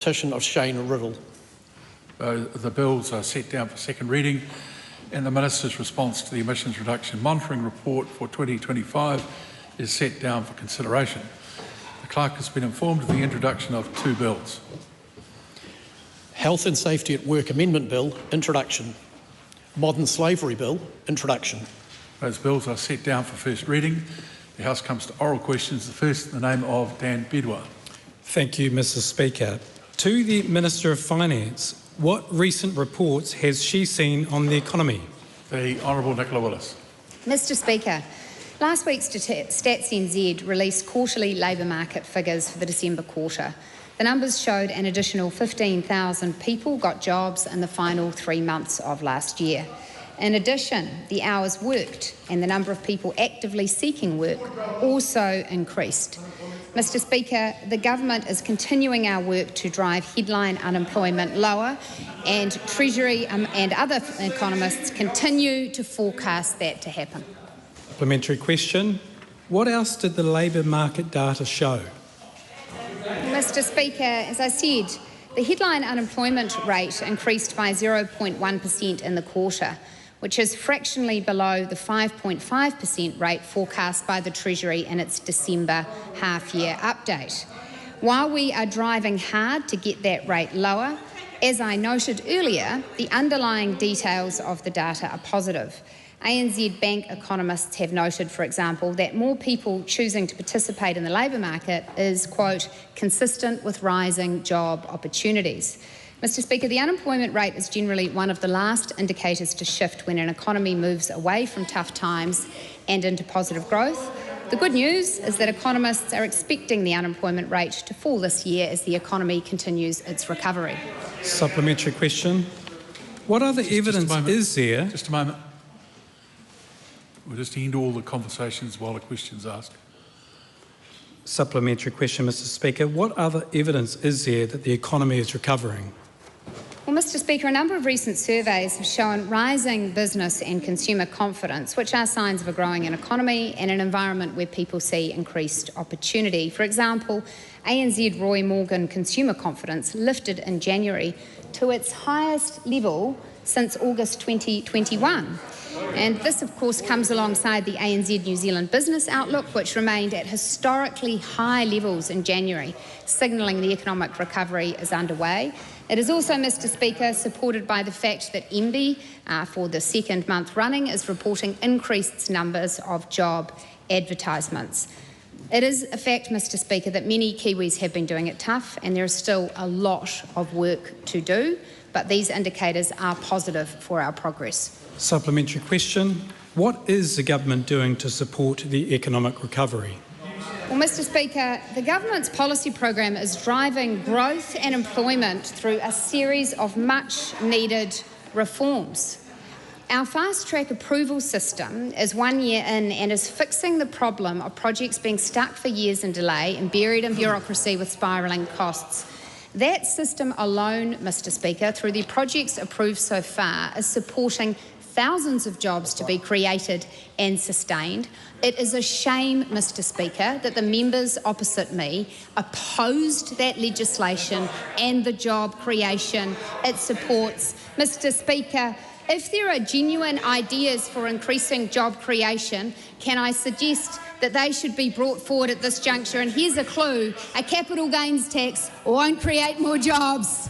Petition of Shane Riddle. The bills are set down for second reading, and the Minister's response to the Emissions Reduction Monitoring Report for 2025 is set down for consideration. The Clerk has been informed of the introduction of two bills. Health and Safety at Work Amendment Bill, introduction. Modern Slavery Bill, introduction. Those bills are set down for first reading. The House comes to oral questions. The first in the name of Dan Bedwar. Thank you, Mr Speaker. To the Minister of Finance, what recent reports has she seen on the economy? The Honourable Nicola Willis. Mr Speaker, last week's Stats NZ released quarterly labour market figures for the December quarter. The numbers showed an additional 15,000 people got jobs in the final 3 months of last year. In addition, the hours worked and the number of people actively seeking work also increased. Mr Speaker, the Government is continuing our work to drive headline unemployment lower, and Treasury and other economists continue to forecast that to happen. Supplementary question. What else did the labour market data show? Mr Speaker, as I said, the headline unemployment rate increased by 0.1% in the quarter, which is fractionally below the 5.5% rate forecast by the Treasury in its December half-year update. While we are driving hard to get that rate lower, as I noted earlier, the underlying details of the data are positive. ANZ Bank economists have noted, for example, that more people choosing to participate in the labour market is, quote, consistent with rising job opportunities. Mr Speaker, the unemployment rate is generally one of the last indicators to shift when an economy moves away from tough times and into positive growth. The good news is that economists are expecting the unemployment rate to fall this year as the economy continues its recovery. Supplementary question. What other evidence is there? Just a moment. We'll just end all the conversations while the question's asked. Supplementary question, Mr Speaker. What other evidence is there that the economy is recovering? Well, Mr Speaker, a number of recent surveys have shown rising business and consumer confidence, which are signs of a growing economy and an environment where people see increased opportunity. For example, ANZ Roy Morgan consumer confidence lifted in January to its highest level since August 2021. And this, of course, comes alongside the ANZ New Zealand Business Outlook, which remained at historically high levels in January, signalling the economic recovery is underway. It is also, Mr Speaker, supported by the fact that MBIE, for the second month running, is reporting increased numbers of job advertisements. It is a fact, Mr Speaker, that many Kiwis have been doing it tough, and there is still a lot of work to do, but these indicators are positive for our progress. Supplementary question. What is the government doing to support the economic recovery? Well, Mr Speaker, the government's policy program is driving growth and employment through a series of much-needed reforms. Our fast-track approval system is 1 year in and is fixing the problem of projects being stuck for years in delay and buried in bureaucracy with spiralling costs. That system alone, Mr Speaker, through the projects approved so far, is supporting thousands of jobs to be created and sustained. It is a shame, Mr Speaker, that the members opposite me opposed that legislation and the job creation it supports. Mr Speaker, if there are genuine ideas for increasing job creation, can I suggest that they should be brought forward at this juncture? And here's a clue: a capital gains tax won't create more jobs.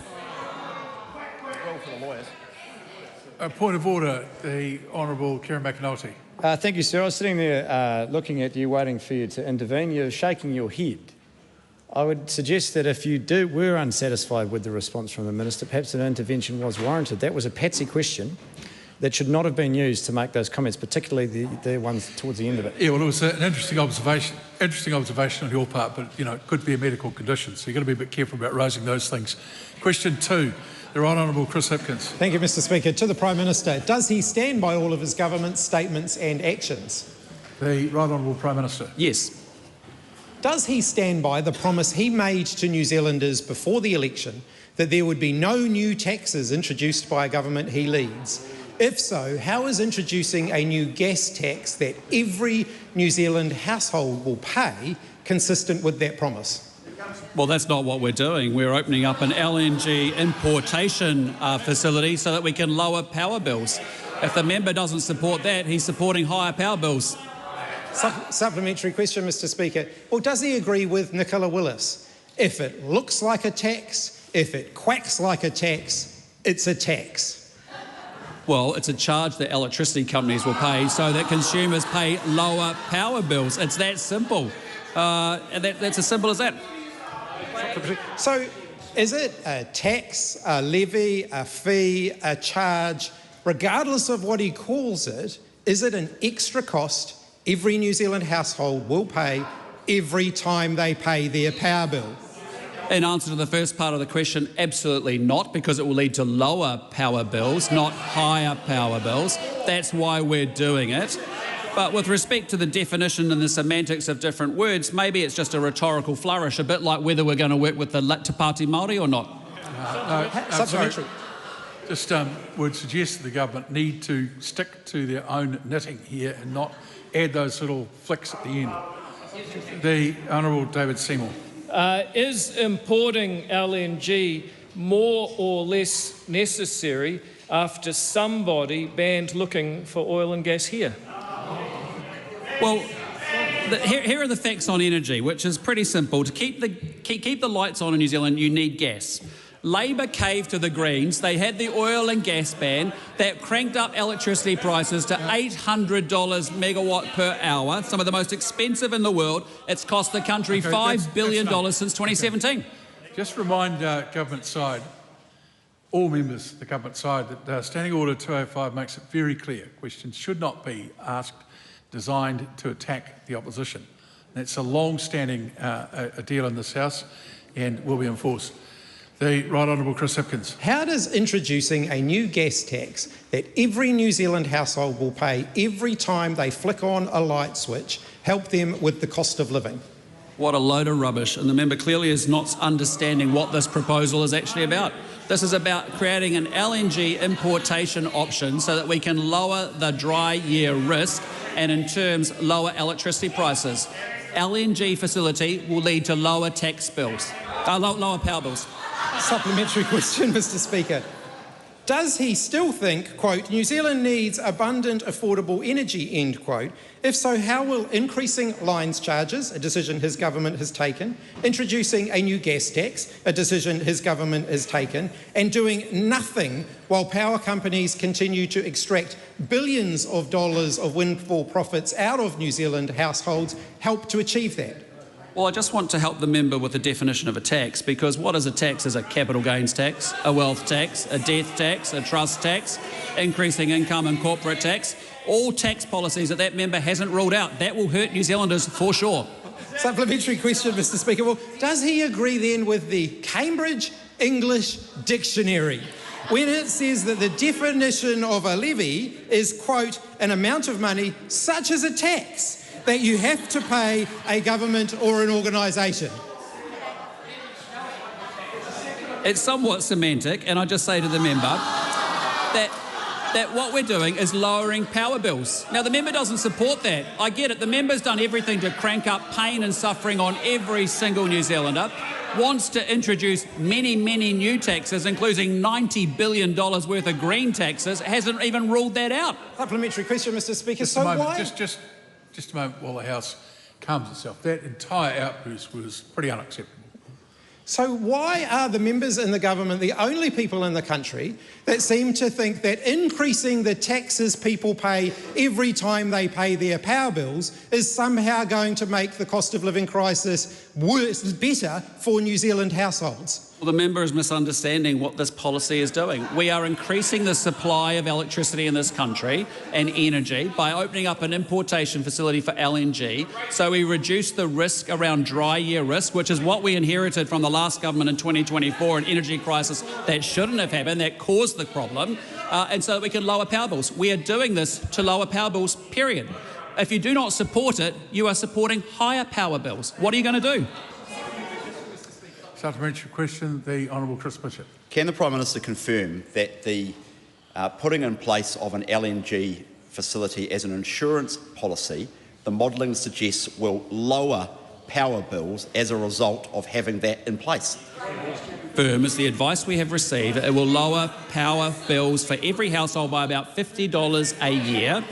A point of order, the Honourable Kieran McAnulty. Thank you, sir. I was sitting there looking at you, waiting for you to intervene. You're shaking your head. I would suggest that if you were unsatisfied with the response from the Minister, perhaps an intervention was warranted. That was a patsy question that should not have been used to make those comments, particularly the ones towards the end of it. Yeah, well, it was an interesting observation on your part, but, you know, it could be a medical condition, so you've got to be a bit careful about raising those things. Question 2. The Right Honourable Chris Hipkins. Thank you, Mr Speaker. To the Prime Minister, does he stand by all of his government's statements and actions? The Right Honourable Prime Minister. Yes. Does he stand by the promise he made to New Zealanders before the election that there would be no new taxes introduced by a government he leads? If so, how is introducing a new gas tax that every New Zealand household will pay consistent with that promise? Well, that's not what we're doing. We're opening up an LNG importation facility so that we can lower power bills. If the member doesn't support that, he's supporting higher power bills. Supplementary question, Mr Speaker. Well, does he agree with Nicola Willis? If it looks like a tax, if it quacks like a tax, it's a tax. Well, it's a charge that electricity companies will pay so that consumers pay lower power bills. It's that simple. And that's as simple as that. So is it a tax, a levy, a fee, a charge? Regardless of what he calls it, is it an extra cost every New Zealand household will pay every time they pay their power bill? In answer to the first part of the question, absolutely not, because it will lead to lower power bills, not higher power bills. That's why we're doing it. But with respect to the definition and the semantics of different words, maybe it's just a rhetorical flourish, a bit like whether we're going to work with the Te Pāti Māori or not. Supplementary. Just would suggest that the government need to stick to their own knitting here and not add those little flicks at the end. The Honourable David Seymour. Is importing LNG more or less necessary after somebody banned looking for oil and gas here? Well, here are the facts on energy, which is pretty simple. To keep the lights on in New Zealand, you need gas. Labor caved to the Greens. They had the oil and gas ban that cranked up electricity prices to $800 megawatt per hour, some of the most expensive in the world. It's cost the country $5 billion since 2017. Just remind government side, all members of the government side, that Standing Order 205 makes it very clear questions should not be asked designed to attack the opposition. That's a long-standing a deal in this House and will be enforced. The Right Honourable Chris Hipkins. How does introducing a new gas tax that every New Zealand household will pay every time they flick on a light switch help them with the cost of living? What a load of rubbish, and the member clearly is not understanding what this proposal is actually about. This is about creating an LNG importation option so that we can lower the dry year risk and in terms lower electricity prices. LNG facility will lead to lower tax bills, lower power bills. Supplementary question, Mr Speaker. Does he still think, quote, New Zealand needs abundant, affordable energy, end quote? If so, how will increasing lines charges, a decision his government has taken, introducing a new gas tax, a decision his government has taken, and doing nothing while power companies continue to extract billions of dollars of windfall profits out of New Zealand households help to achieve that? Well, I just want to help the member with the definition of a tax, because what is a tax is a capital gains tax, a wealth tax, a death tax, a trust tax, increasing income and corporate tax, all tax policies that member hasn't ruled out. That will hurt New Zealanders for sure. Supplementary question, Mr Speaker. Well, does he agree then with the Cambridge English Dictionary when it says that the definition of a levy is, quote, an amount of money such as a tax that you have to pay a government or an organisation? It's somewhat semantic, and I just say to the member that what we're doing is lowering power bills. Now, the member doesn't support that. I get it. The member's done everything to crank up pain and suffering on every single New Zealander, wants to introduce many, many new taxes, including $90 billion worth of green taxes, hasn't even ruled that out. Supplementary question, Mr Speaker. Just a moment, just a moment while the House calms itself. That entire outburst was pretty unacceptable. So why are the members in the government the only people in the country that seem to think that increasing the taxes people pay every time they pay their power bills is somehow going to make the cost of living crisis better for New Zealand households? Well, the member is misunderstanding what this policy is doing. We are increasing the supply of electricity in this country and energy by opening up an importation facility for LNG, so we reduce the risk around dry year risk, which is what we inherited from the last government in 2024, an energy crisis that shouldn't have happened, that caused the problem, and so that we can lower power bills. We are doing this to lower power bills, period. If you do not support it, you are supporting higher power bills. What are you going to do? Supplementary question, the Honourable Chris Bishop. Can the Prime Minister confirm that the putting in place of an LNG facility as an insurance policy, the modelling suggests will lower power bills as a result of having that in place? Firm is the advice we have received. It will lower power bills for every household by about $50 a year.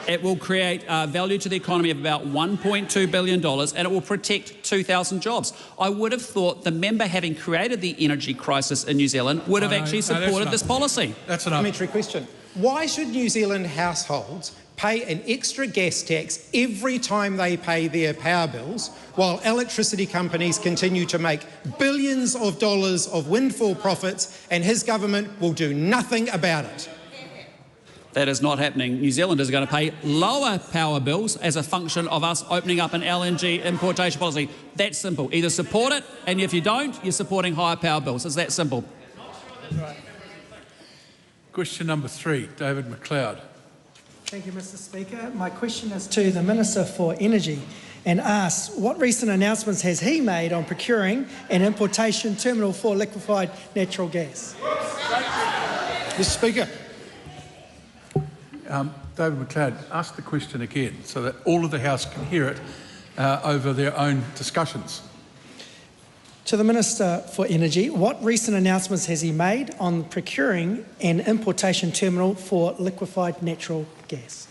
It will create value to the economy of about $1.2 billion, and it will protect 2,000 jobs. I would have thought the member, having created the energy crisis in New Zealand, would have actually supported this policy. That's enough. Parliamentary question. Why should New Zealand households pay an extra gas tax every time they pay their power bills, while electricity companies continue to make billions of dollars of windfall profits, and his government will do nothing about it? That is not happening. New Zealanders are going to pay lower power bills as a function of us opening up an LNG importation policy. That's simple. Either support it, and if you don't, you're supporting higher power bills. It's that simple. Question number 3, David McLeod. Thank you, Mr. Speaker. My question is to the Minister for Energy and asks, what recent announcements has he made on procuring an importation terminal for liquefied natural gas? Mr. Speaker. David McLeod, ask the question again so that all of the House can hear it over their own discussions. To the Minister for Energy, what recent announcements has he made on procuring an importation terminal for liquefied natural gas?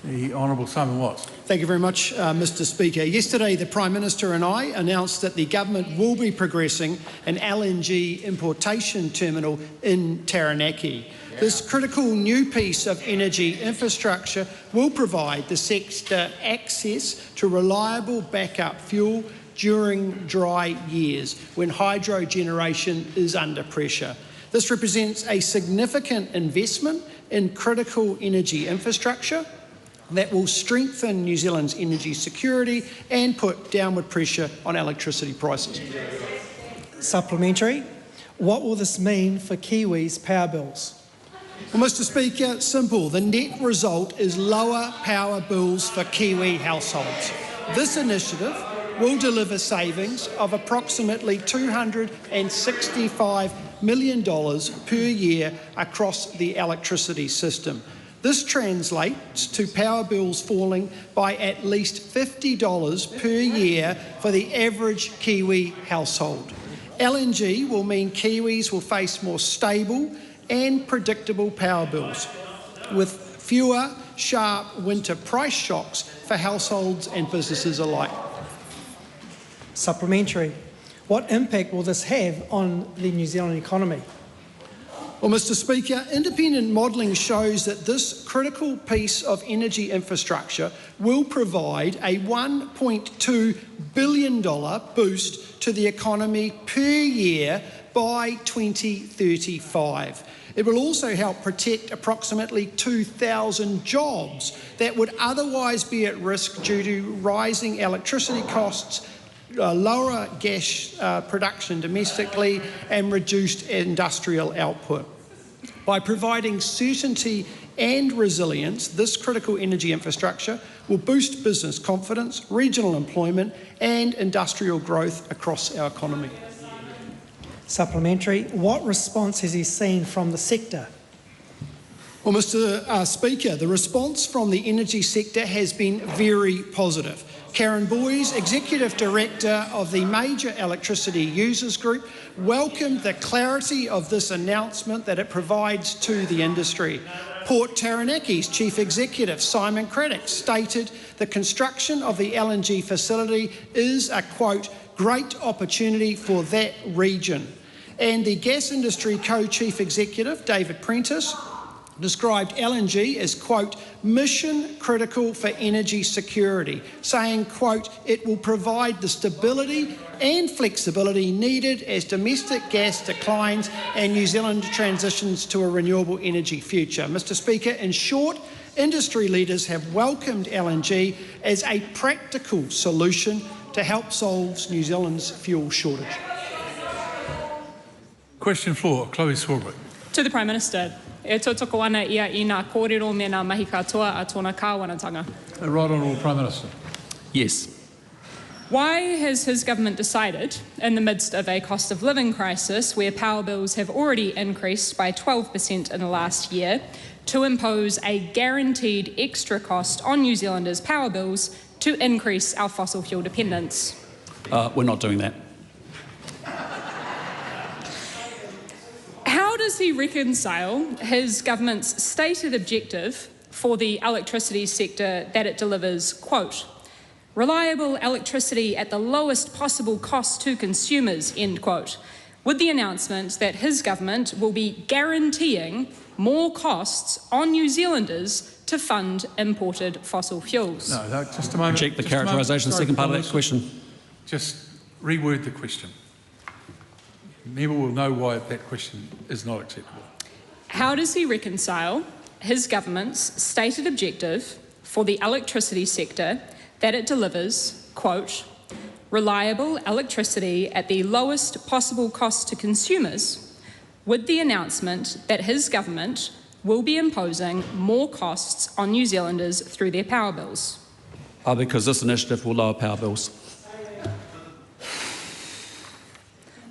The Honourable Simon Watts. Thank you very much, Mr. Speaker. Yesterday, the Prime Minister and I announced that the government will be progressing an LNG importation terminal in Taranaki. This critical new piece of energy infrastructure will provide the sector access to reliable backup fuel during dry years when hydro generation is under pressure. This represents a significant investment in critical energy infrastructure that will strengthen New Zealand's energy security and put downward pressure on electricity prices. Supplementary. What will this mean for Kiwis' power bills? Well, Mr. Speaker, simple. The net result is lower power bills for Kiwi households. This initiative will deliver savings of approximately $265 million per year across the electricity system. This translates to power bills falling by at least $50 per year for the average Kiwi household. LNG will mean Kiwis will face more stable and predictable power bills, with fewer sharp winter price shocks for households and businesses alike. Supplementary. What impact will this have on the New Zealand economy? Well, Mr. Speaker, independent modelling shows that this critical piece of energy infrastructure will provide a $1.2 billion boost to the economy per year by 2035. It will also help protect approximately 2,000 jobs that would otherwise be at risk due to rising electricity costs, lower gas production domestically, and reduced industrial output. By providing certainty and resilience, this critical energy infrastructure will boost business confidence, regional employment, and industrial growth across our economy. Supplementary. What response has he seen from the sector? Well, Mr. Speaker, the response from the energy sector has been very positive. Karen Boyes, Executive Director of the Major Electricity Users Group, welcomed the clarity of this announcement that it provides to the industry. Port Taranaki's Chief Executive, Simon Craddock, stated the construction of the LNG facility is a, quote, great opportunity for that region. And the gas industry co-chief executive, David Prentice, described LNG as, quote, mission critical for energy security, saying, quote, it will provide the stability and flexibility needed as domestic gas declines and New Zealand transitions to a renewable energy future. Mr. Speaker, in short, industry leaders have welcomed LNG as a practical solution to help solve New Zealand's fuel shortage. Question 4, Chloe Swarbrick. To the Prime Minister. E tautoko ana ia I ngā kōrero me ngā mahi katoa a tōna kāwanatanga. Right Honourable Prime Minister. Yes. Why has his government decided, in the midst of a cost of living crisis where power bills have already increased by 12% in the last year, to impose a guaranteed extra cost on New Zealanders' power bills to increase our fossil fuel dependence? We're not doing that. How does he reconcile his government's stated objective for the electricity sector that it delivers, quote, reliable electricity at the lowest possible cost to consumers, end quote, with the announcement that his government will be guaranteeing more costs on New Zealanders to fund imported fossil fuels? No, just a moment. Check the characterisation, second part of that question. Just reword the question. People will know why that question is not acceptable. How does he reconcile his government's stated objective for the electricity sector that it delivers, quote, reliable electricity at the lowest possible cost to consumers, with the announcement that his government will be imposing more costs on New Zealanders through their power bills? Because this initiative will lower power bills.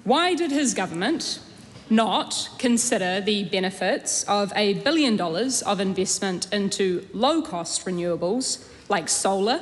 Why did his government not consider the benefits of $1 billion of investment into low-cost renewables like solar,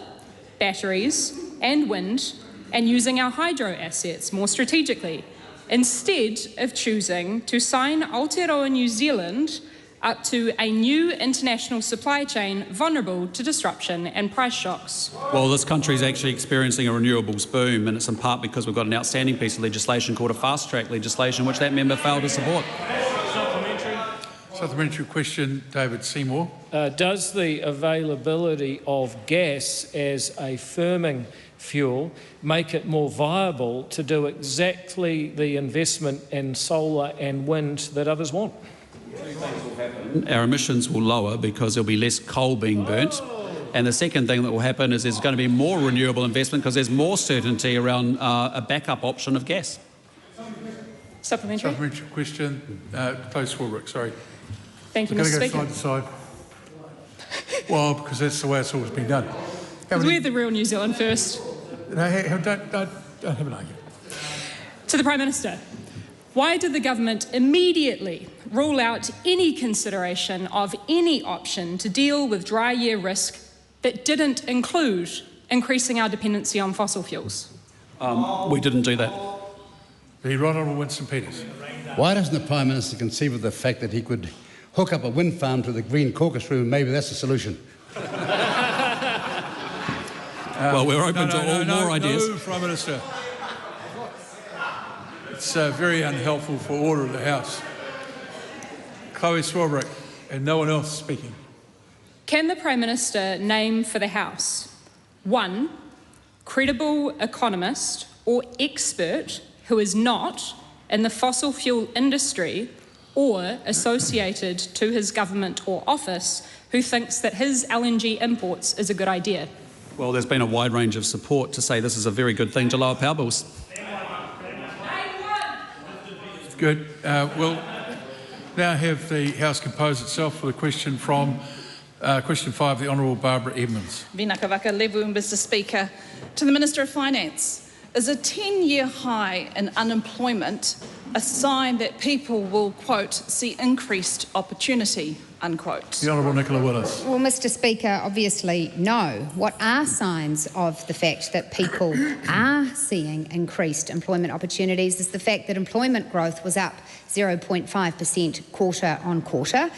batteries and wind, and using our hydro assets more strategically, instead of choosing to sign Aotearoa New Zealand up to a new international supply chain vulnerable to disruption and price shocks? Well, this country is actually experiencing a renewables boom, and it's in part because we've got an outstanding piece of legislation called a fast-track legislation, which that member failed to support. Supplementary question, David Seymour. Does the availability of gas as a firming fuel make it more viable to do exactly the investment in solar and wind that others want? Our emissions will lower because there'll be less coal being burnt. And the second thing that will happen is there's going to be more renewable investment because there's more certainty around a backup option of gas. Supplementary. Supplementary question. Close Swarbrick, sorry. Thank you, Mr. Speaker. Side to side. Well, because that's the way it's always been done. Because we're the real New Zealand first. No, don't have an argument. To the Prime Minister, why did the government immediately rule out any consideration of any option to deal with dry year risk that didn't include increasing our dependency on fossil fuels? We didn't do that. The Right Honourable Winston Peters. Why doesn't the Prime Minister conceive of the fact that he could hook up a wind farm to the Green Caucus room and maybe that's the solution? Well, we're open to all more ideas. No, Prime Minister. It's very unhelpful for order of the House. Chloe Swarbrick and no one else speaking. Can the Prime Minister name for the House one credible economist or expert who is not in the fossil fuel industry or associated to his government or office who thinks that his LNG imports is a good idea? Well, there's been a wide range of support to say this is a very good thing to lower power bills. Good. We'll now have the House compose itself for the question from question 5, the Honourable Barbara Edmonds. Vinaka waka levu, Mr. Speaker. To the Minister of Finance, is a 10-year high in unemployment a sign that people will, quote, see increased opportunity, unquote? The Honourable Nicola Willis. Well, Mr. Speaker, obviously no. What are signs of the fact that people are seeing increased employment opportunities is the fact that employment growth was up 0.5% quarter on quarter,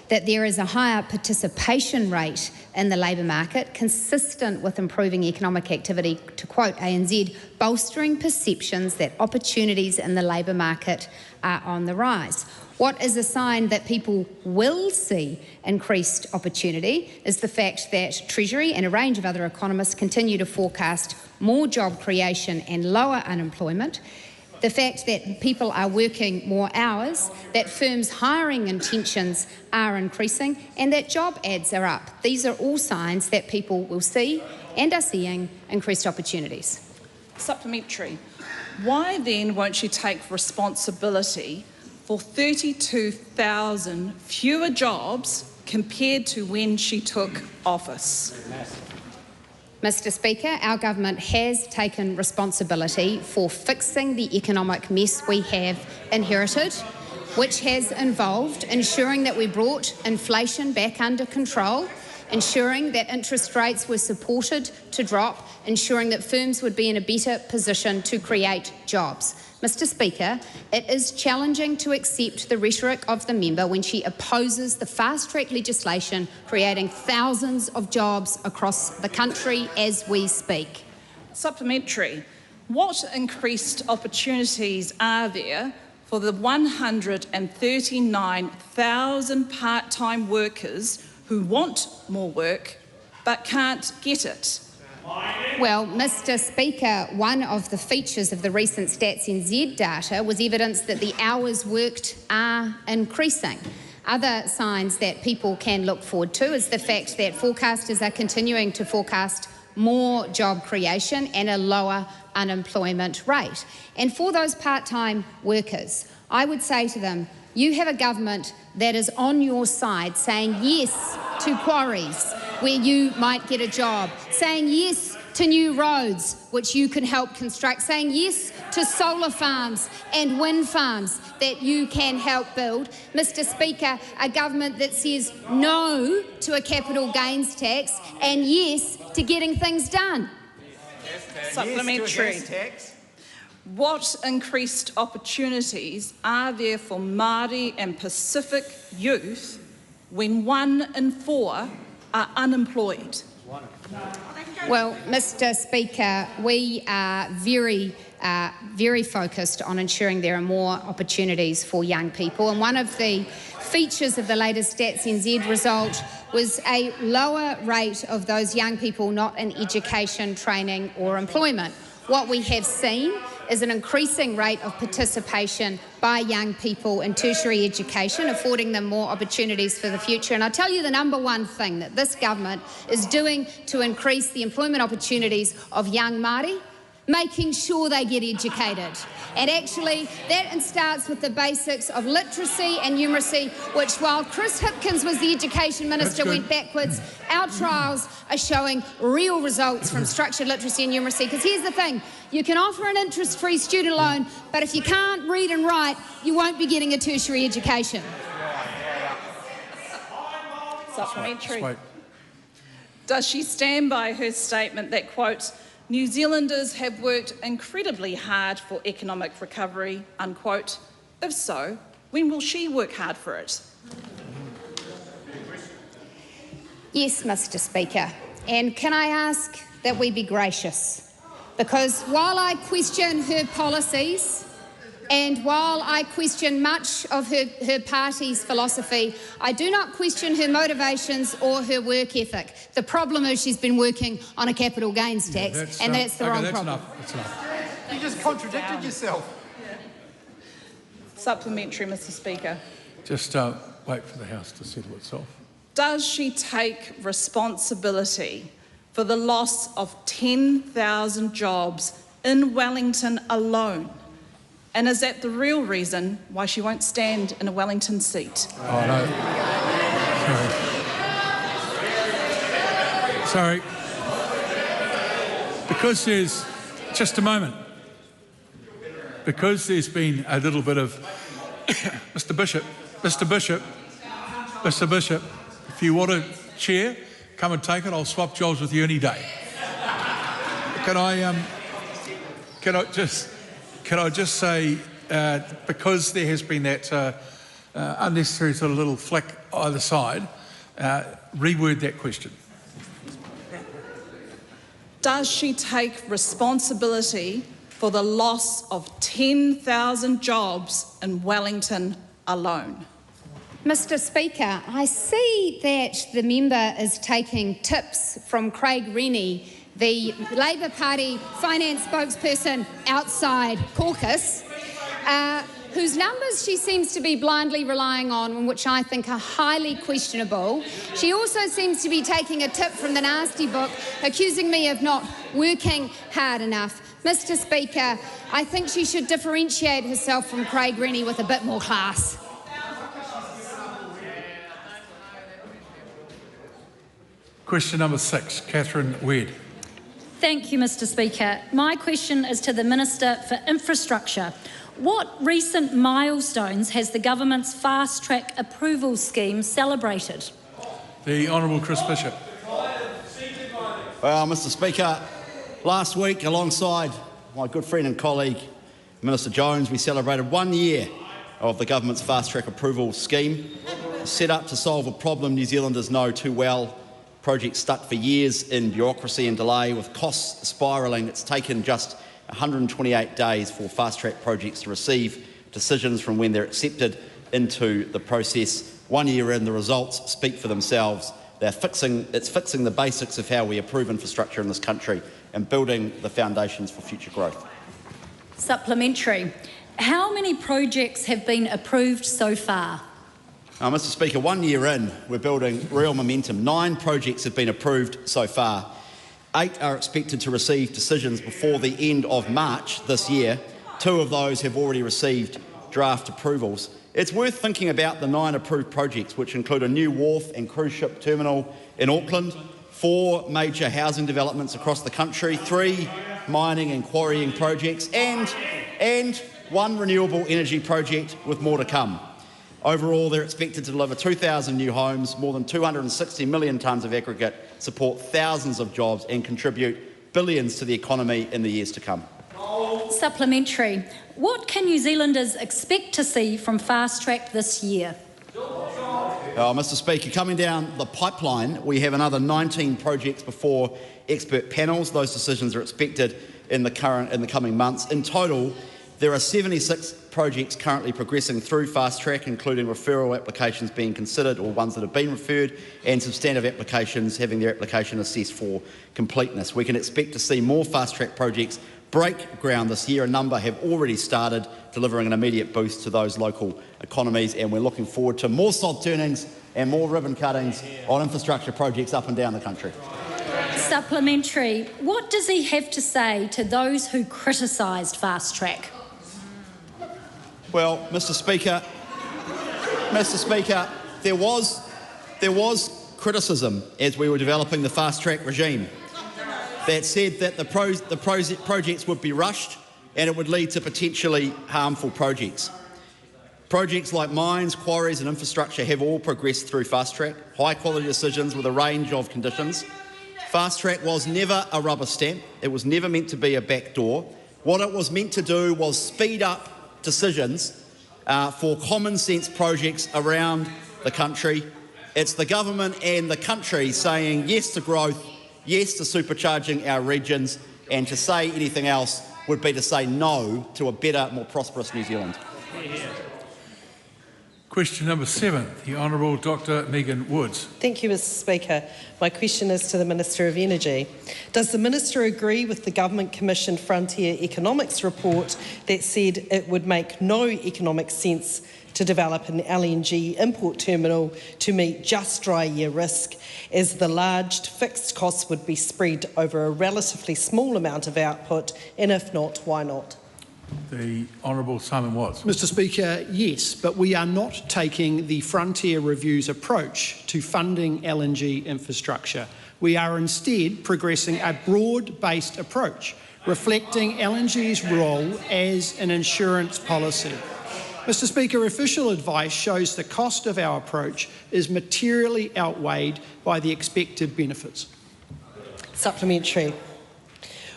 that there is a higher participation rate in the labour market, consistent with improving economic activity, to quote ANZ, bolstering perceptions that opportunities in the labour market are on the rise. What is a sign that people will see increased opportunity is the fact that Treasury and a range of other economists continue to forecast more job creation and lower unemployment, the fact that people are working more hours, that firms' hiring intentions are increasing, and that job ads are up. These are all signs that people will see and are seeing increased opportunities. Supplementary. Why then won't she take responsibility for 32,000 fewer jobs compared to when she took office? Mr. Speaker, our government has taken responsibility for fixing the economic mess we have inherited, which has involved ensuring that we brought inflation back under control, ensuring that interest rates were supported to drop, ensuring that firms would be in a better position to create jobs. Mr. Speaker, it is challenging to accept the rhetoric of the member when she opposes the fast-track legislation creating thousands of jobs across the country as we speak. Supplementary. What increased opportunities are there for the 139,000 part-time workers who want more work but can't get it? Well, Mr. Speaker, one of the features of the recent Stats NZ data was evidence that the hours worked are increasing. Other signs that people can look forward to is the fact that forecasters are continuing to forecast more job creation and a lower unemployment rate. And for those part-time workers, I would say to them, you have a government that is on your side saying yes to quarries where you might get a job, saying yes to new roads which you can help construct, saying yes to solar farms and wind farms that you can help build. Mr. Speaker, a government that says no to a capital gains tax and yes to getting things done. Supplementary. What increased opportunities are there for Māori and Pacific youth when 1 in 4 are unemployed? Well, Mr. Speaker, we are very focused on ensuring there are more opportunities for young people. And one of the features of the latest Stats NZ result was a lower rate of those young people not in education, training or employment. What we have seen is an increasing rate of participation by young people in tertiary education, affording them more opportunities for the future. And I'll tell you the number one thing that this government is doing to increase the employment opportunities of young Māori, making sure they get educated. And actually, that starts with the basics of literacy and numeracy, which while Chris Hipkins was the Education Minister went backwards, our trials are showing real results from structured literacy and numeracy. Because here's the thing, you can offer an interest-free student loan, but if you can't read and write, you won't be getting a tertiary education. Supplementary. Does she stand by her statement that, quote, New Zealanders have worked incredibly hard for economic recovery, unquote? If so, when will she work hard for it? Yes, Mr. Speaker. And can I ask that we be gracious? Because while I question her policies and while I question much of her party's philosophy, I do not question her motivations or her work ethic. The problem is she's been working on a capital gains tax, and that's the wrong problem. That's enough. You just contradicted yourself. Supplementary, Mr. Speaker. Just wait for the House to settle itself. Does she take responsibility for the loss of 10,000 jobs in Wellington alone? And is that the real reason why she won't stand in a Wellington seat? Oh, no. Sorry. Because there's... Just a moment. Because there's been a little bit of... Mr. Bishop, if you want a chair, come and take it. I'll swap jobs with you any day. Can I just say, because there has been that unnecessary sort of little flick either side, reword that question. Does she take responsibility for the loss of 10,000 jobs in Wellington alone? Mr. Speaker, I see that the member is taking tips from Craig Rennie, the Labour Party finance spokesperson outside caucus, whose numbers she seems to be blindly relying on, which I think are highly questionable. She also seems to be taking a tip from the nasty book, accusing me of not working hard enough. Mr. Speaker, I think she should differentiate herself from Craig Rennie with a bit more class. Question number 6, Catherine Wedd. Thank you, Mr. Speaker. My question is to the Minister for Infrastructure. What recent milestones has the government's fast-track approval scheme celebrated? The Honourable Chris Bishop. Well, Mr Speaker, last week, alongside my good friend and colleague, Minister Jones, we celebrated 1 year of the government's fast-track approval scheme, set up to solve a problem New Zealanders know too well. Projects stuck for years in bureaucracy and delay, with costs spiralling. It's taken just 128 days for fast-track projects to receive decisions from when they're accepted into the process. 1 year in, the results speak for themselves. It's fixing the basics of how we approve infrastructure in this country and building the foundations for future growth. Supplementary. How many projects have been approved so far? Mr Speaker, 1 year in, we're building real momentum. 9 projects have been approved so far. 8 are expected to receive decisions before the end of March this year. 2 of those have already received draft approvals. It's worth thinking about the 9 approved projects, which include a new wharf and cruise ship terminal in Auckland, 4 major housing developments across the country, 3 mining and quarrying projects, and 1 renewable energy project with more to come. Overall, they're expected to deliver 2,000 new homes, more than 260 million tonnes of aggregate, support thousands of jobs and contribute billions to the economy in the years to come. Supplementary. What can New Zealanders expect to see from Fast Track this year? Mr Speaker, coming down the pipeline, we have another 19 projects before expert panels. Those decisions are expected in the coming months. In total, there are 76 projects currently progressing through Fast Track, including referral applications being considered or ones that have been referred, and substantive applications having their application assessed for completeness. We can expect to see more Fast Track projects break ground this year. A number have already started, delivering an immediate boost to those local economies, and we're looking forward to more sod turnings and more ribbon cuttings on infrastructure projects up and down the country. Supplementary. What does he have to say to those who criticised Fast Track? Well, Mr Speaker, there was criticism as we were developing the Fast Track regime that said that the projects would be rushed and it would lead to potentially harmful projects. Projects like mines, quarries and infrastructure have all progressed through Fast Track, high-quality decisions with a range of conditions. Fast Track was never a rubber stamp. It was never meant to be a backdoor. What it was meant to do was speed up decisions for common-sense projects around the country. It's the government and the country saying yes to growth, yes to supercharging our regions, and to say anything else would be to say no to a better, more prosperous New Zealand. Question number 7, the Honourable Dr Megan Woods. Thank you, Mr Speaker. My question is to the Minister of Energy. Does the Minister agree with the government-commissioned Frontier Economics report that said it would make no economic sense to develop an LNG import terminal to meet just dry year risk, as the large fixed costs would be spread over a relatively small amount of output, and if not, why not? The Honourable Simon Watts. Mr Speaker, yes, but we are not taking the Frontier Review's approach to funding LNG infrastructure. We are instead progressing a broad-based approach, reflecting LNG's role as an insurance policy. Mr Speaker, official advice shows the cost of our approach is materially outweighed by the expected benefits. Supplementary.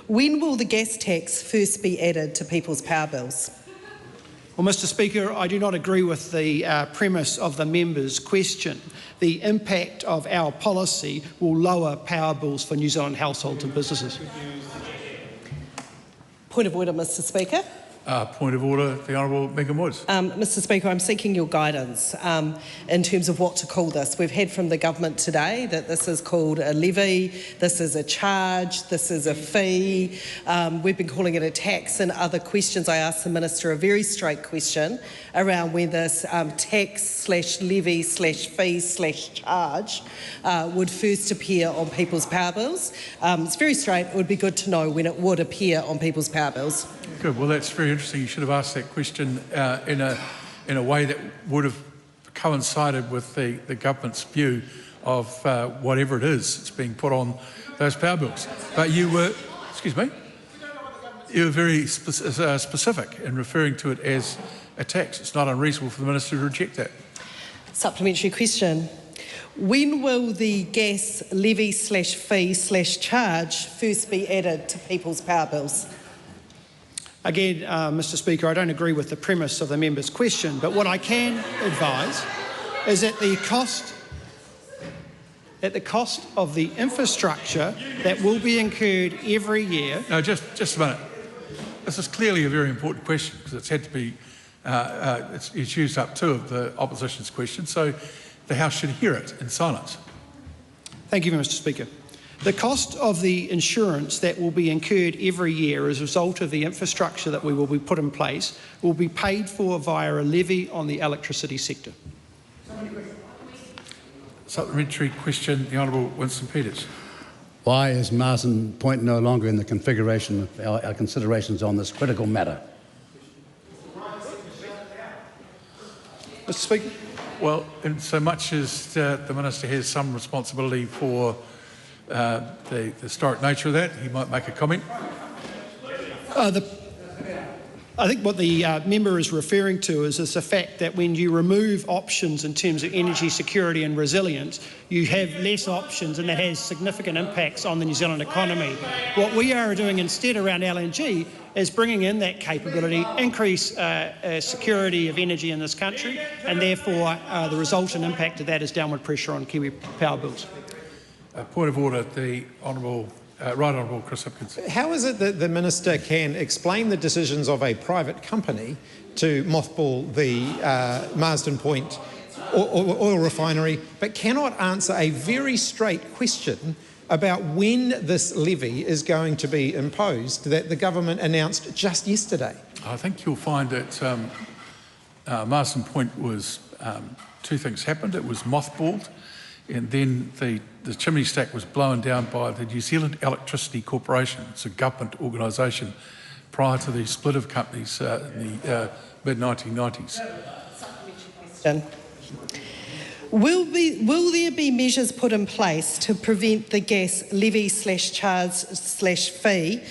When will the gas tax first be added to people's power bills? Well, Mr Speaker, I do not agree with the premise of the member's question. The impact of our policy will lower power bills for New Zealand households and businesses. Point of order, Mr Speaker. Point of order, the Honourable Megan Woods. Mr Speaker, I'm seeking your guidance in terms of what to call this. We've had from the government today that this is called a levy, this is a charge, this is a fee. We've been calling it a tax. And other questions, I asked the Minister a very straight question around when this tax/levy/fee/charge would first appear on people's power bills. It's very straight. It would be good to know when it would appear on people's power bills. Good. Well, that's very interesting. You should have asked that question in a way that would have coincided with the government's view of whatever it is that's being put on those power bills. But you were, you were very specific in referring to it as a tax. It's not unreasonable for the Minister to reject that. Supplementary question. When will the gas levy/fee/charge first be added to people's power bills? Again, Mr Speaker, I don't agree with the premise of the member's question, but what I can advise is that the cost of the infrastructure that will be incurred every year... No, just a minute. This is clearly a very important question because it's had to be, it's used up two of the opposition's questions, so the House should hear it in silence. Thank you, Mr Speaker. The cost of the insurance that will be incurred every year as a result of the infrastructure that we will be put in place will be paid for via a levy on the electricity sector. Supplementary question, the Honourable Winston Peters. Why is Marsden Point no longer in the configuration of our considerations on this critical matter? Mr Speaker. Well, in so much as the Minister has some responsibility for the historic nature of that, he might make a comment. I think what the member is referring to is the fact that when you remove options in terms of energy security and resilience, you have less options, and that has significant impacts on the New Zealand economy. What we are doing instead around LNG is bringing in that capability, increase security of energy in this country, and therefore the resultant impact of that is downward pressure on Kiwi power bills. Point of order, the Honourable Right Honourable Chris Hipkins. How is it that the Minister can explain the decisions of a private company to mothball the Marsden Point oil refinery, but cannot answer a very straight question about when this levy is going to be imposed that the government announced just yesterday? I think you'll find that Marsden Point was, two things happened. It was mothballed, and then the chimney stack was blown down by the New Zealand Electricity Corporation. It's a government organisation prior to the split of companies in the mid-1990s. Will there be measures put in place to prevent the gas levy/charge/fee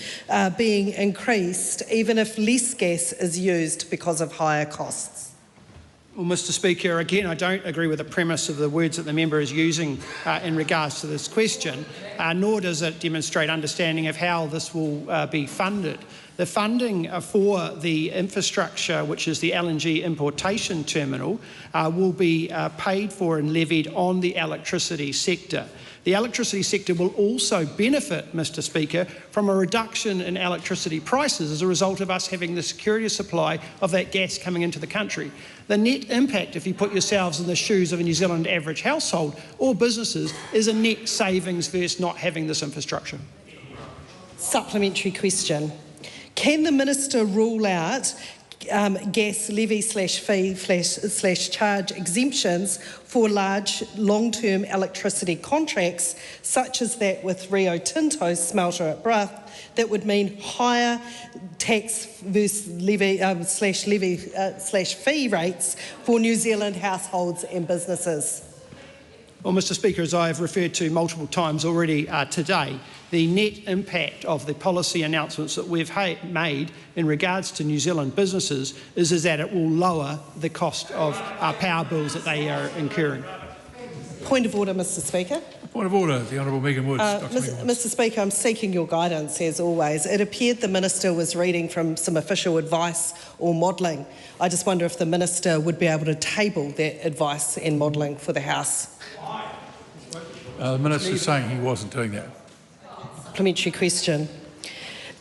being increased, even if less gas is used because of higher costs? Well, Mr Speaker, again, I don't agree with the premise of the words that the member is using in regards to this question, nor does it demonstrate understanding of how this will be funded. The funding for the infrastructure, which is the LNG importation terminal, will be paid for and levied on the electricity sector. The electricity sector will also benefit, Mr Speaker, from a reduction in electricity prices as a result of us having the security of supply of that gas coming into the country. The net impact, if you put yourselves in the shoes of a New Zealand average household or businesses, is a net savings versus not having this infrastructure. Supplementary question. Can the Minister rule out gas levy/fee/charge exemptions for large long-term electricity contracts, such as that with Rio Tinto's smelter at Brough, that would mean higher tax versus levy/fee rates for New Zealand households and businesses? Well, Mr Speaker, as I have referred to multiple times already today, the net impact of the policy announcements that we've made in regards to New Zealand businesses is that it will lower the cost of power bills that they are incurring. Point of order, Mr Speaker. Point of order, the Honourable Megan Woods. Mr Speaker, I'm seeking your guidance as always. It appeared the Minister was reading from some official advice or modelling. I just wonder if the Minister would be able to table that advice and modelling for the House. The Minister is saying he wasn't doing that. Supplementary question.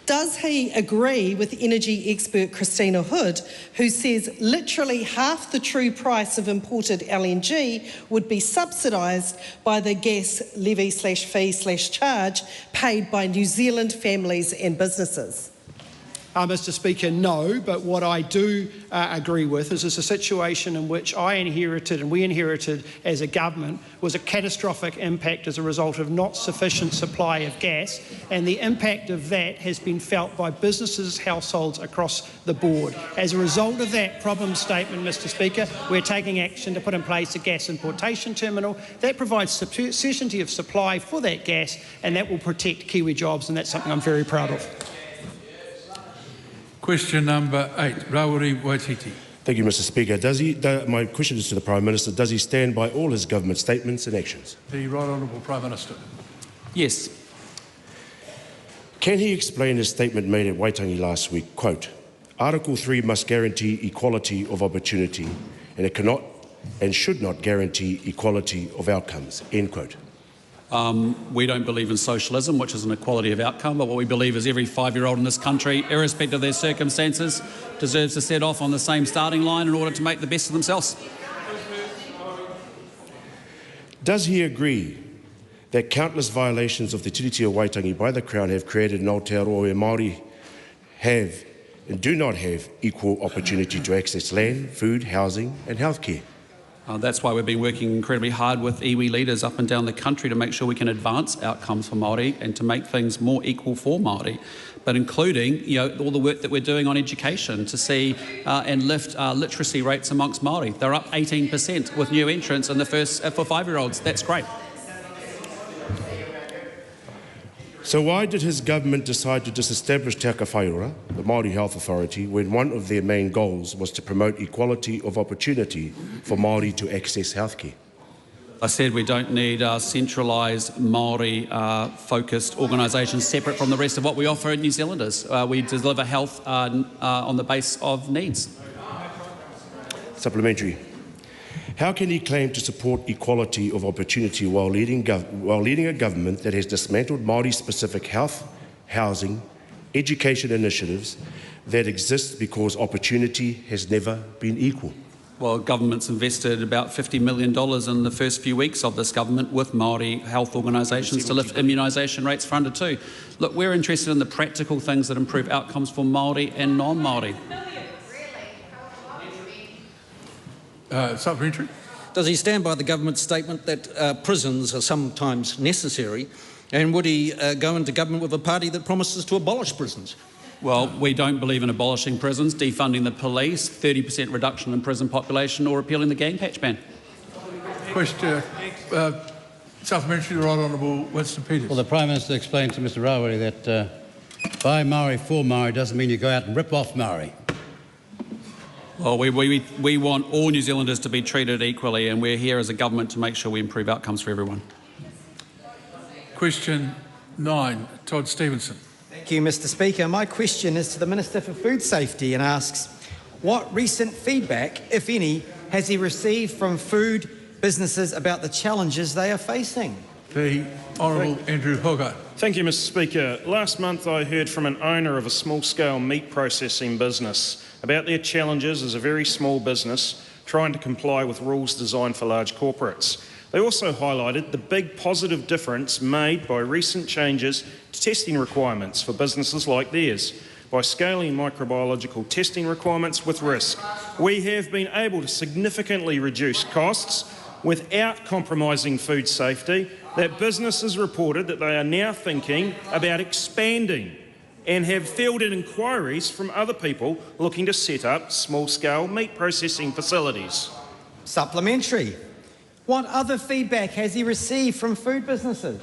Does he agree with energy expert Christina Hood, who says literally half the true price of imported LNG would be subsidised by the gas levy/fee/charge paid by New Zealand families and businesses? Mr Speaker, no, but what I do agree with is a situation in which I inherited and we inherited as a government was a catastrophic impact as a result of not sufficient supply of gas, and the impact of that has been felt by businesses, households across the board. As a result of that problem statement, Mr Speaker, we're taking action to put in place a gas importation terminal that provides certainty of supply for that gas, and that will protect Kiwi jobs, and that's something I'm very proud of. Question number 8, Rawiri Waititi. Thank you, Mr. Speaker. My question is to the Prime Minister. Does he stand by all his government statements and actions? The Right Honourable Prime Minister. Yes. Can he explain his statement made at Waitangi last week? Quote, Article 3 must guarantee equality of opportunity, and it cannot and should not guarantee equality of outcomes, end quote. We don't believe in socialism, which is an equality of outcome, but what we believe is every 5-year-old in this country, irrespective of their circumstances, deserves to set off on the same starting line in order to make the best of themselves. Does he agree that countless violations of the Tiriti o Waitangi by the Crown have created an Aotearoa where Māori have and do not have equal opportunity to access land, food, housing and healthcare? That's why we've been working incredibly hard with iwi leaders up and down the country to make sure we can advance outcomes for Māori and to make things more equal for Māori, but including all the work that we're doing on education to see and lift literacy rates amongst Māori. They're up 18% with new entrants in the first for 5-year-olds. That's great. So why did his government decide to disestablish Te Aka Whaiora, the Māori Health Authority, when one of their main goals was to promote equality of opportunity for Māori to access healthcare? I said we don't need centralised Māori-focused organisations separate from the rest of what we offer New Zealanders. We deliver health on the base of needs. Supplementary. How can he claim to support equality of opportunity while leading a government that has dismantled Māori-specific health, housing, education initiatives that exist because opportunity has never been equal? Well, government's invested about $50 million in the first few weeks of this government with Māori health organisations to lift immunisation rates for under 2. Look, we're interested in the practical things that improve outcomes for Māori and non-Māori. Supplementary. Does he stand by the government's statement that prisons are sometimes necessary, and would he go into government with a party that promises to abolish prisons? Well, we don't believe in abolishing prisons, defunding the police, 30% reduction in prison population, or repealing the gang patch ban. Question. Supplementary, the Right Honourable Winston Peters. Well, the Prime Minister explained to Mr Rawere that by Māori for Māori doesn't mean you go out and rip off Māori. Well, we want all New Zealanders to be treated equally, and we're here as a government to make sure we improve outcomes for everyone. Question 9, Todd Stevenson. Thank you, Mr Speaker. My question is to the Minister for Food Safety and asks, what recent feedback, if any, has he received from food businesses about the challenges they are facing? The Honourable Andrew Hogarth. Thank you, Mr Speaker. Last month I heard from an owner of a small-scale meat processing business about their challenges as a very small business trying to comply with rules designed for large corporates. They also highlighted the big positive difference made by recent changes to testing requirements for businesses like theirs. By scaling microbiological testing requirements with risk, we have been able to significantly reduce costs without compromising food safety. That businesses reported that they are now thinking about expanding and have fielded inquiries from other people looking to set up small-scale meat processing facilities. Supplementary. What other feedback has he received from food businesses?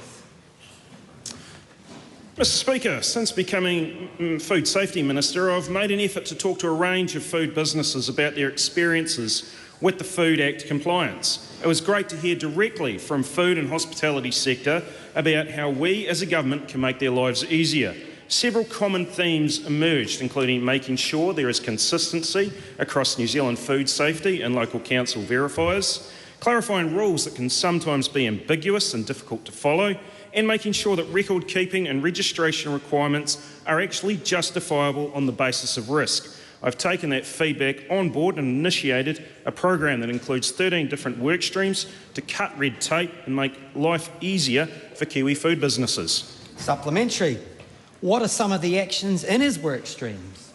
Mr Speaker, since becoming Food Safety Minister, I've made an effort to talk to a range of food businesses about their experiences with the Food Act compliance. It was great to hear directly from food and hospitality sector about how we as a government can make their lives easier. Several common themes emerged, including making sure there is consistency across New Zealand food safety and local council verifiers, clarifying rules that can sometimes be ambiguous and difficult to follow, and making sure that record keeping and registration requirements are actually justifiable on the basis of risk. I've taken that feedback on board and initiated a program that includes 13 different work streams to cut red tape and make life easier for Kiwi food businesses. Supplementary. What are some of the actions in his work streams?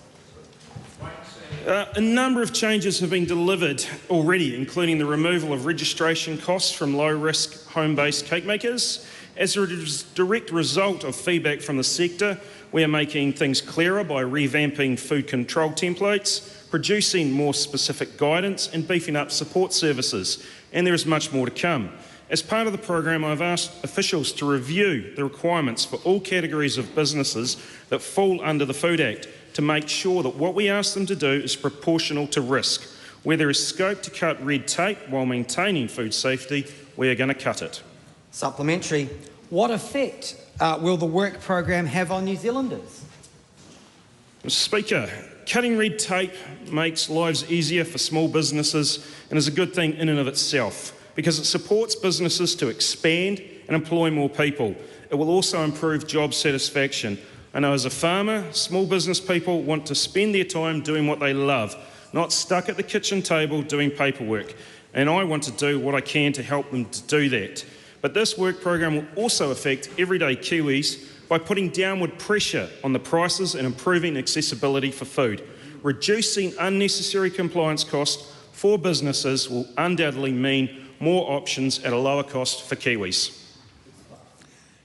A number of changes have been delivered already, including the removal of registration costs from low-risk home-based cake makers. As a direct result of feedback from the sector, we are making things clearer by revamping food control templates, producing more specific guidance and beefing up support services. And there is much more to come. As part of the program, I've asked officials to review the requirements for all categories of businesses that fall under the Food Act to make sure that what we ask them to do is proportional to risk. Where there is scope to cut red tape while maintaining food safety, we are going to cut it. Supplementary. What effect will the work program have on New Zealanders? Mr. Speaker, cutting red tape makes lives easier for small businesses and is a good thing in and of itself because it supports businesses to expand and employ more people. It will also improve job satisfaction. I know as a farmer, small business people want to spend their time doing what they love, not stuck at the kitchen table doing paperwork. And I want to do what I can to help them to do that. But this work program will also affect everyday Kiwis by putting downward pressure on the prices and improving accessibility for food. Reducing unnecessary compliance costs for businesses will undoubtedly mean more options at a lower cost for Kiwis.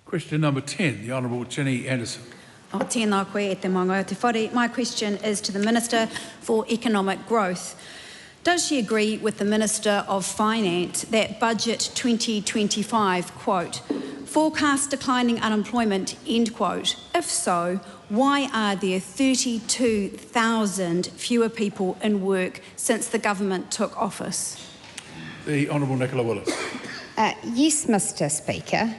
Question number 10, the Honourable Ginny Anderson. Tēnā koe e te maunga o te whare. My question is to the Minister for Economic Growth. Does she agree with the Minister of Finance that Budget 2025, quote, forecast declining unemployment, end quote? If so, why are there 32,000 fewer people in work since the government took office? The Honourable Nicola Willis. Yes, Mr. Speaker.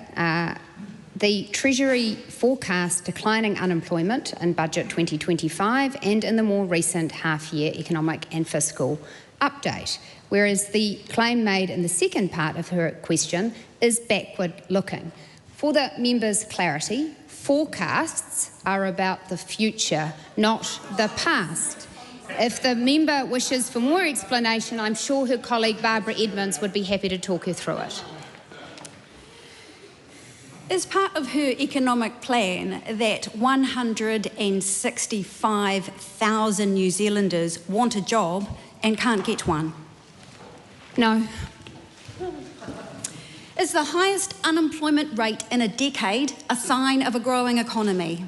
The Treasury forecast declining unemployment in Budget 2025 and in the more recent half-year economic and fiscal update, whereas the claim made in the second part of her question is backward-looking. For the member's clarity, forecasts are about the future, not the past. If the member wishes for more explanation, I'm sure her colleague Barbara Edmonds would be happy to talk her through it. Is part of her economic plan that 165,000 New Zealanders want a job and can't get one? No. Is the highest unemployment rate in a decade a sign of a growing economy?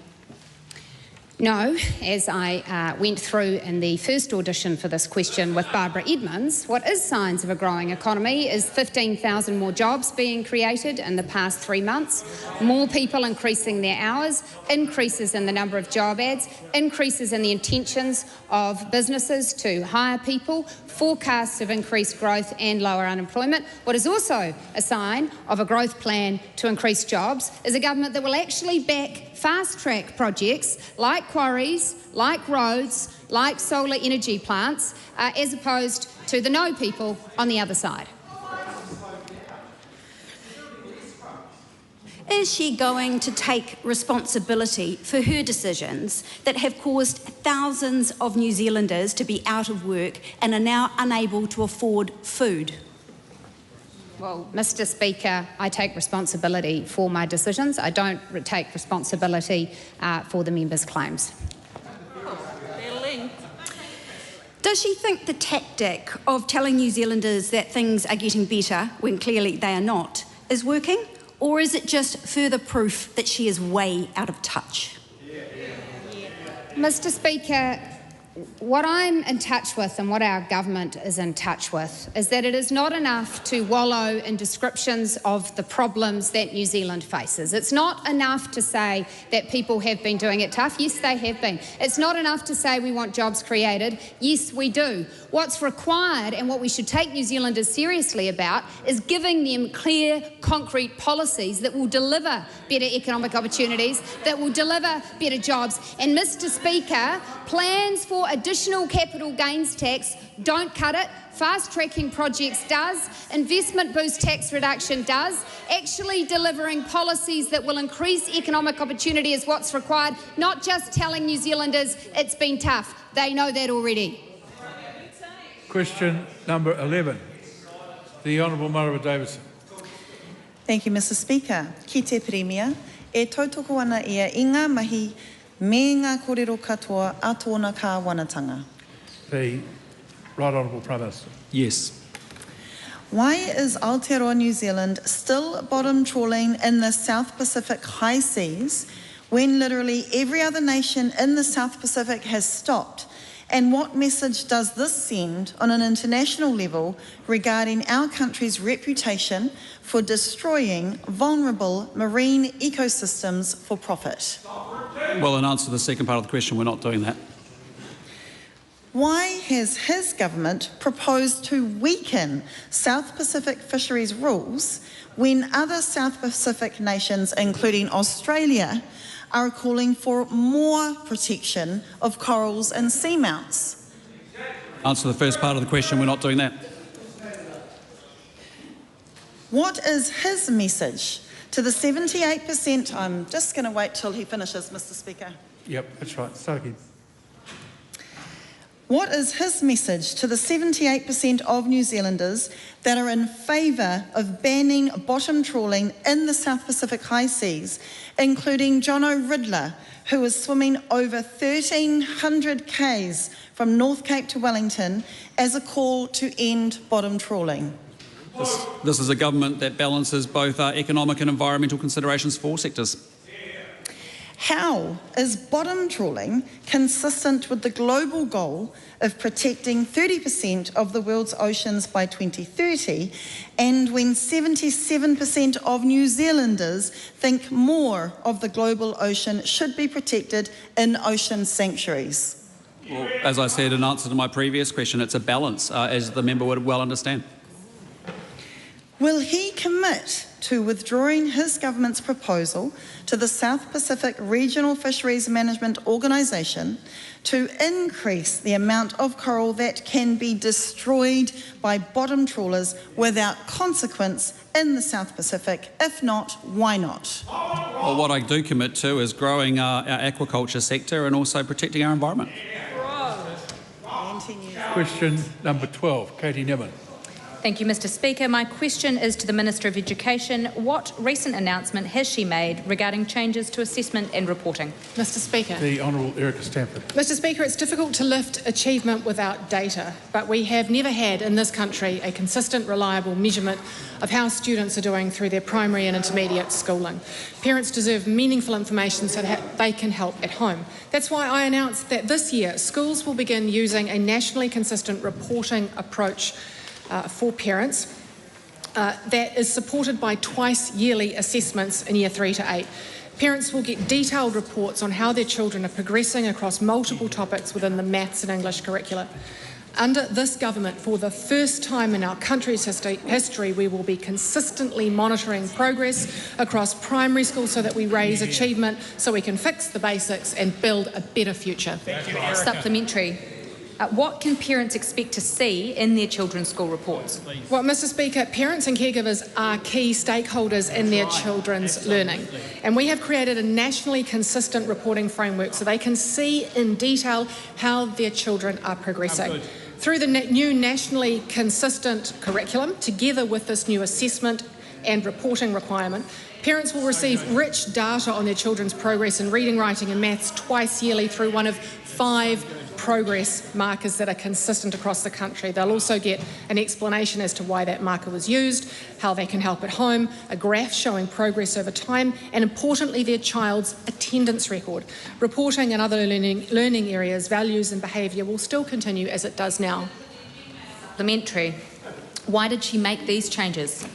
No, as I went through in the first audition for this question with Barbara Edmonds, what is signs of a growing economy is 15,000 more jobs being created in the past 3 months, more people increasing their hours, increases in the number of job ads, increases in the intentions of businesses to hire people, forecasts of increased growth and lower unemployment. What is also a sign of a growth plan to increase jobs is a government that will actually back fast-track projects like quarries, like roads, like solar energy plants, as opposed to the no people on the other side. Is she going to take responsibility for her decisions that have caused thousands of New Zealanders to be out of work and are now unable to afford food? Well, Mr. Speaker, I take responsibility for my decisions. I don't take responsibility for the member's claims. Does she think the tactic of telling New Zealanders that things are getting better when clearly they are not is working? Or is it just further proof that she is way out of touch? Mr. Speaker, what I'm in touch with and what our government is in touch with is that it is not enough to wallow in descriptions of the problems that New Zealand faces. It's not enough to say that people have been doing it tough. Yes, they have been. It's not enough to say we want jobs created. Yes, we do. What's required and what we should take New Zealanders seriously about is giving them clear, concrete policies that will deliver better economic opportunities, that will deliver better jobs. And, Mr. Speaker, plans for additional capital gains tax don't cut it. Fast-tracking projects does. Investment boost tax reduction does. Actually delivering policies that will increase economic opportunity is what's required, not just telling New Zealanders it's been tough. They know that already. Question number 11, the Honourable Marama Davidson. Thank you, Mr. Speaker. Ki te Premier, e tautoko ana ia i ngā mahi me ngā kōrero katoa a tōna kāwanatanga. The Right Honourable Prime Minister. Yes. Why is Aotearoa New Zealand still bottom trawling in the South Pacific high seas when literally every other nation in the South Pacific has stopped? And what message does this send on an international level regarding our country's reputation for destroying vulnerable marine ecosystems for profit? Well, in answer to the second part of the question, we're not doing that. why has his government proposed to weaken South Pacific fisheries rules when other South Pacific nations, including Australia, are calling for more protection of corals and seamounts? Answer the first part of the question, we're not doing that. What is his message to the 78%? I'm just going to wait till he finishes, Mr. Speaker. Yep, that's right. Start again. What is his message to the 78% of New Zealanders that are in favour of banning bottom trawling in the South Pacific high seas, including Jono Riddler, who is swimming over 1,300 k's from North Cape to Wellington as a call to end bottom trawling? This is a government that balances both economic and environmental considerations for all sectors. How is bottom trawling consistent with the global goal of protecting 30% of the world's oceans by 2030, and when 77% of New Zealanders think more of the global ocean should be protected in ocean sanctuaries? Well, as I said in answer to my previous question, it's a balance, as the member would well understand. Will he commit to withdrawing his government's proposal to the South Pacific Regional Fisheries Management Organisation to increase the amount of coral that can be destroyed by bottom trawlers without consequence in the South Pacific? If not, why not? Well, what I do commit to is growing our aquaculture sector and also protecting our environment. Question number 12, Katie Niven. Thank you, Mr. Speaker. My question is to the Minister of Education. What recent announcement has she made regarding changes to assessment and reporting? Mr. Speaker. The Honourable Erica Stanford. Mr. Speaker, it's difficult to lift achievement without data, but we have never had in this country a consistent, reliable measurement of how students are doing through their primary and intermediate schooling. Parents deserve meaningful information so that they can help at home. That's why I announced that this year schools will begin using a nationally consistent reporting approach for parents that is supported by twice yearly assessments in year 3 to 8. Parents will get detailed reports on how their children are progressing across multiple topics within the maths and English curricula. Under this government, for the first time in our country's history, we will be consistently monitoring progress across primary schools so that we raise achievement, so we can fix the basics and build a better future. Supplementary. What can parents expect to see in their children's school reports? Well, Mr. Speaker, parents and caregivers are key stakeholders in their children's learning, and we have created a nationally consistent reporting framework so they can see in detail how their children are progressing. Through the new nationally consistent curriculum, together with this new assessment and reporting requirement, parents will receive rich data on their children's progress in reading, writing and maths twice yearly through one of 5 progress markers that are consistent across the country. They'll also get an explanation as to why that marker was used, how they can help at home, a graph showing progress over time, and importantly, their child's attendance record. Reporting and other learning areas, values and behaviour will still continue as it does now. Supplementary. Why did she make these changes?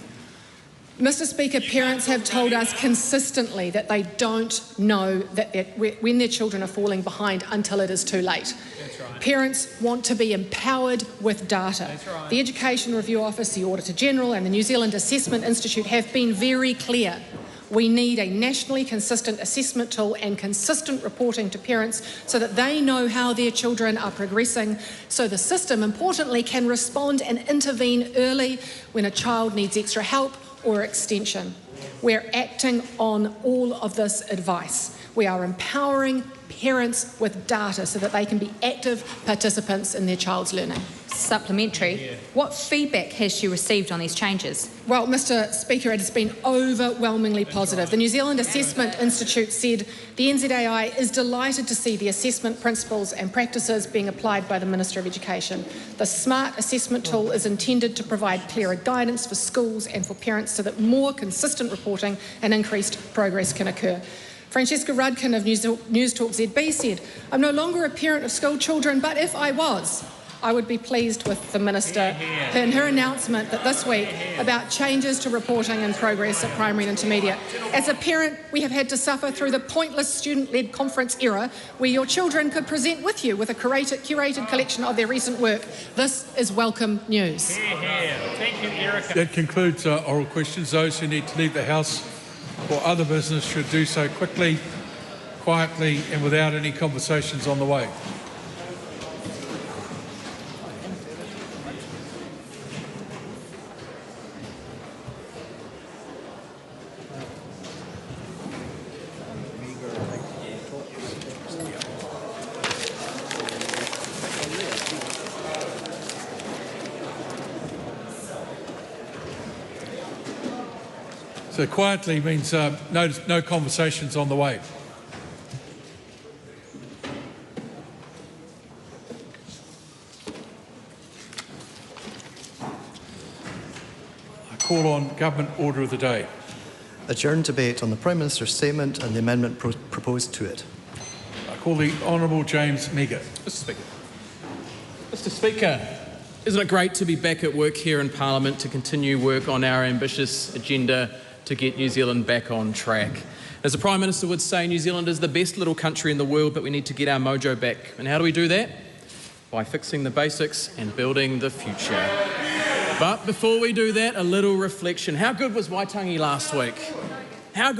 Mr. Speaker, parents have told us consistently that they don't know that when their children are falling behind until it is too late. Right. Parents want to be empowered with data. Right. The Education Review Office, the Auditor General and the New Zealand Assessment Institute have been very clear. We need a nationally consistent assessment tool and consistent reporting to parents so that they know how their children are progressing, so the system, importantly, can respond and intervene early when a child needs extra help or extension. We're acting on all of this advice. We are empowering parents with data so that they can be active participants in their child's learning. Supplementary. What feedback has she received on these changes? Well, Mr. Speaker, it has been overwhelmingly positive. The New Zealand Assessment Institute said the NZAI is delighted to see the assessment principles and practices being applied by the Minister of Education. The SMART assessment tool is intended to provide clearer guidance for schools and for parents so that more consistent reporting and increased progress can occur. Francesca Rudkin of News Talk ZB said, "I'm no longer a parent of school children, but if I was, I would be pleased with the Minister in her announcement that this week about changes to reporting and progress at primary and intermediate. As a parent, we have had to suffer through the pointless student-led conference era where your children could present with you with a curated collection of their recent work. This is welcome news. Thank you, Erica. That concludes oral questions. Those who need to leave the House or other business should do so quickly, quietly and without any conversations on the way. So quietly means no conversations on the way. I call on Government Order of the Day. Adjourn debate on the Prime Minister's statement and the amendment proposed to it. I call the Honourable James Meagher. Mr. Speaker, isn't it great to be back at work here in Parliament to continue work on our ambitious agenda to get New Zealand back on track? As the Prime Minister would say, New Zealand is the best little country in the world, but we need to get our mojo back. And how do we do that? By fixing the basics and building the future. But before we do that, a little reflection. How good was Waitangi last week? How good